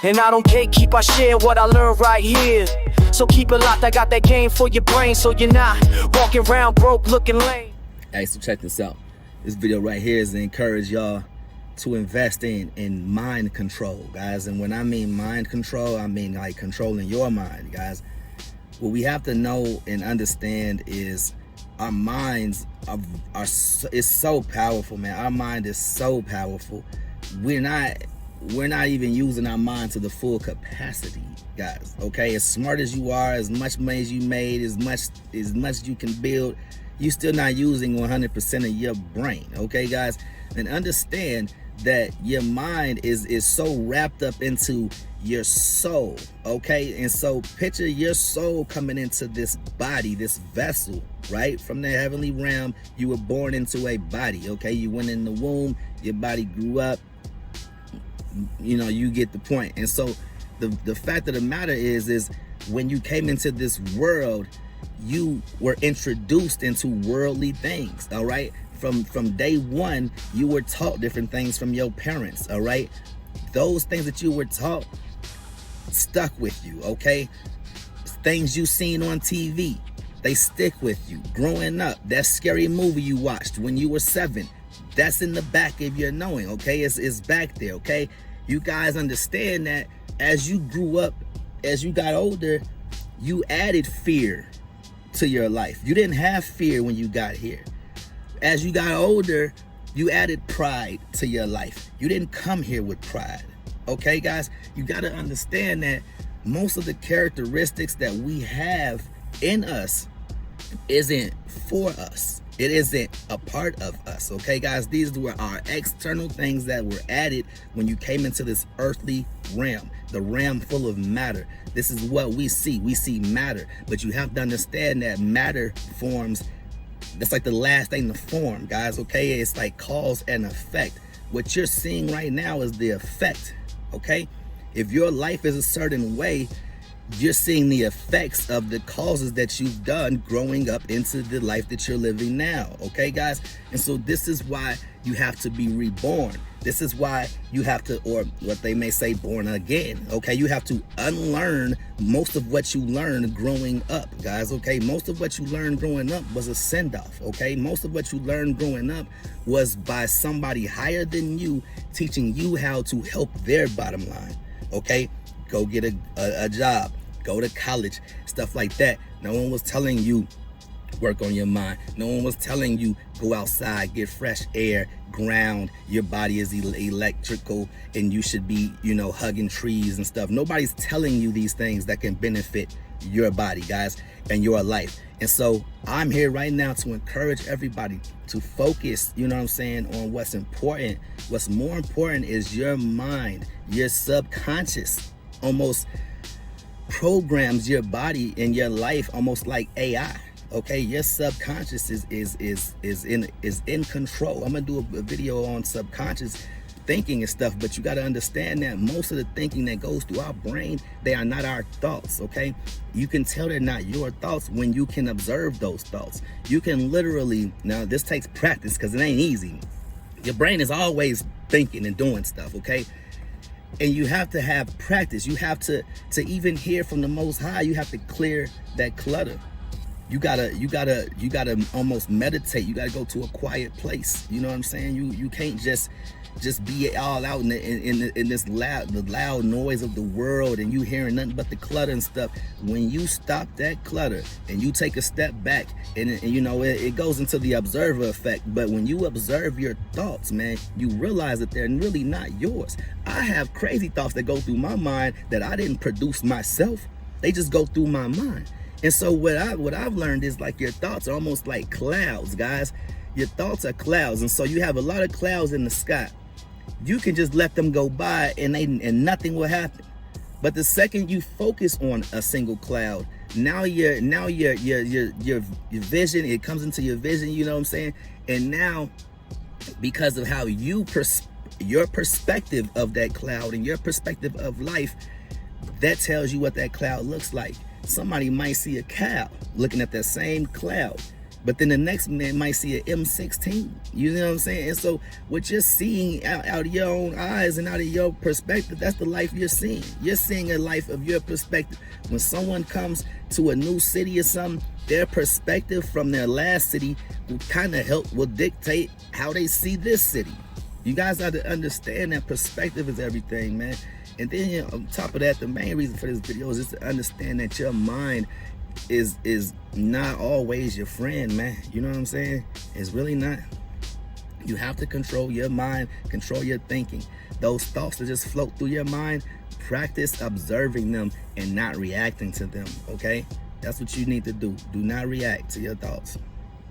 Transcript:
And I don't gatekeep, I share what I learned right here. So keep it locked, I got that game for your brain, so you're not walking around broke looking lame. Hey, so check this out. This video right here is to encourage y'all to invest in mind control, guys. And when I mean mind control, I mean like controlling your mind, guys. What we have to know and understand is our minds is so powerful, man. Our mind is so powerful. We're not even using our mind to the full capacity, guys. Okay, as smart as you are, as much money as you made, as much as you can build, you're still not using 100% of your brain. Okay, guys, and understand that your mind is so wrapped up into your soul. Okay, and so picture your soul coming into this body, this vessel, right? From the heavenly realm, you were born into a body. Okay, you went in the womb, your body grew up. You know, you get the point. And so the fact of the matter is when you came into this world, you were introduced into worldly things. All right, from day one, you were taught different things from your parents. All right, those things that you were taught stuck with you. Okay, things you seen on TV, they stick with you. Growing up, that scary movie you watched when you were 7, that's in the back of your knowing. Okay, it's back there. Okay, you guys understand that as you grew up, as you got older, you added fear to your life. You didn't have fear when you got here. As you got older, you added pride to your life. You didn't come here with pride. Okay, guys, you got to understand that most of the characteristics that we have in us isn't for us. It isn't a part of us. Okay, guys, these were our external things that were added when you came into this earthly realm, the realm full of matter. This is what we see. We see matter, but you have to understand that matter forms. That's like the last thing to form, guys. Okay, it's like cause and effect. What you're seeing right now is the effect. Okay, if your life is a certain way, you're seeing the effects of the causes that you've done growing up into the life that you're living now. Okay, guys, and so this is why you have to be reborn. This is why you have to, or what they may say, born again. Okay, you have to unlearn most of what you learned growing up, guys. Okay, most of what you learned growing up was a send-off. Okay, most of what you learned growing up was by somebody higher than you teaching you how to help their bottom line. Okay, go get a job, go to college, stuff like that. No one was telling you work on your mind. No one was telling you go outside, get fresh air, ground. Your body is electrical and you should be, hugging trees and stuff. Nobody's telling you these things that can benefit your body, guys, and your life. And so I'm here right now to encourage everybody to focus, on what's important. What's more important is your mind. Your subconscious almost programs your body and your life almost like AI. Okay, your subconscious is in control. I'm gonna do a video on subconscious thinking and stuff, but you got to understand that most of the thinking that goes through our brain, they are not our thoughts. Okay, you can tell they're not your thoughts when you can observe those thoughts. You can literally, now this takes practice because it ain't easy. Your brain is always thinking and doing stuff. Okay, and you have to have practice. You have to even hear from the Most High. You have to clear that clutter. You gotta almost meditate. You gotta go to a quiet place. You know what I'm saying? You can't just be all out in this loud noise of the world and you hearing nothing but the clutter and stuff. When you stop that clutter and you take a step back, and it goes into the observer effect. But when you observe your thoughts, man, you realize that they're really not yours. I have crazy thoughts that go through my mind that I didn't produce myself. They just go through my mind. And so what I've learned is like your thoughts are almost like clouds, guys. Your thoughts are clouds, and so you have a lot of clouds in the sky. You can just let them go by and nothing will happen. But the second you focus on a single cloud, now your vision, it comes into your vision, you know what I'm saying? And now, because of how your perspective of that cloud and your perspective of life, that tells you what that cloud looks like. Somebody might see a cow looking at that same cloud. But then the next man might see an M16. You know what I'm saying? And so what you're seeing out of your own eyes and out of your perspective, that's the life you're seeing. You're seeing a life of your perspective. When someone comes to a new city or something, their perspective from their last city will dictate how they see this city. You guys have to understand that perspective is everything, man. And then, you know, on top of that, the main reason for this video is just to understand that your mind is not always your friend, man. You know what I'm saying? It's really not. You have to control your mind, control your thinking. Those thoughts that just float through your mind, practice observing them and not reacting to them, okay? That's what you need to do. Do not react to your thoughts.